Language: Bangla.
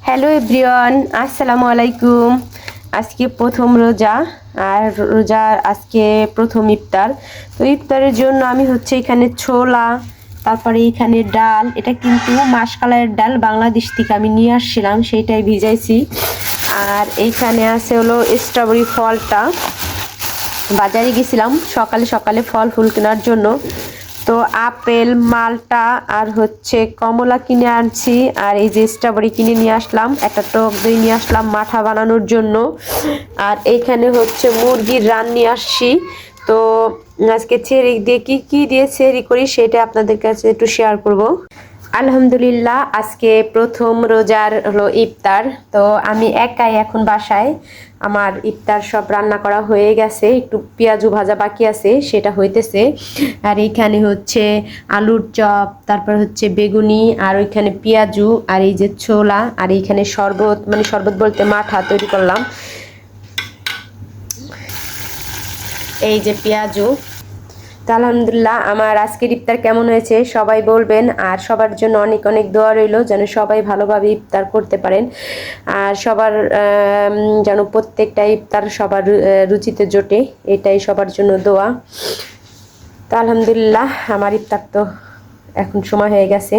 হ্যালো এভরিওয়ান, আসসালামু আলাইকুম। আজকে প্রথম রোজা, আর রোজার আজকে প্রথম ইফতার। তো ইফতারের জন্য আমি এখানে ছোলা, তারপরে এখানে ডাল, এটা কিন্তু মাসকালাইয়ের ডাল, বাংলাদেশ থেকে আমি নিয়ে আসছিলাম, সেইটাই ভিজাইছি। আর এইখানে আছে হলো স্ট্রবেরি ফলটা, বাজারে গেছিলাম সকালে সকালে ফল ফুল কেনার জন্য। তো আপেল, মালটা আর কমলা কিনে আনছি, আর এই যে স্ট্রবেরি কিনে নিয়ে আসলাম, একটা টক দই নিয়ে আসলাম মাঠা বানানোর জন্য। আর এইখানে মুরগির রান নিয়ে আসছি। তো আজকে চেরি দিয়ে কি দিয়ে চেরি করি সেটা আপনাদের কাছে একটু শেয়ার করব। আলহামদুলিল্লাহ, আজকে প্রথম রোজার হলো ইফতার। তো আমি একাই এখন বাসায়, আমার ইফতার সব রান্না করা হয়ে গেছে, একটু পেঁয়াজু ভাজা বাকি আছে, সেটা হইতেছে। আর এইখানে আলুর চপ, তারপর বেগুনি, আর ওইখানে পেঁয়াজু, আর এই যে ছোলা, আর এইখানে শরবত, মানে শরবত বলতে মাঠা তৈরি করলাম। এই যে পেঁয়াজু। তো আলহামদুলিল্লাহ, আমার আজকের ইফতার কেমন হয়েছে সবাই বলবেন, আর সবার জন্য অনেক অনেক দোয়া রইল যেন সবাই ভালোভাবে ইফতার করতে পারেন, আর সবার যেন প্রত্যেকটা ইফতার সবার রুচিতে জোটে, এটাই সবার জন্য দোয়া। তো আলহামদুলিল্লাহ, আমার ইফতার তো এখন সময় হয়ে গেছে।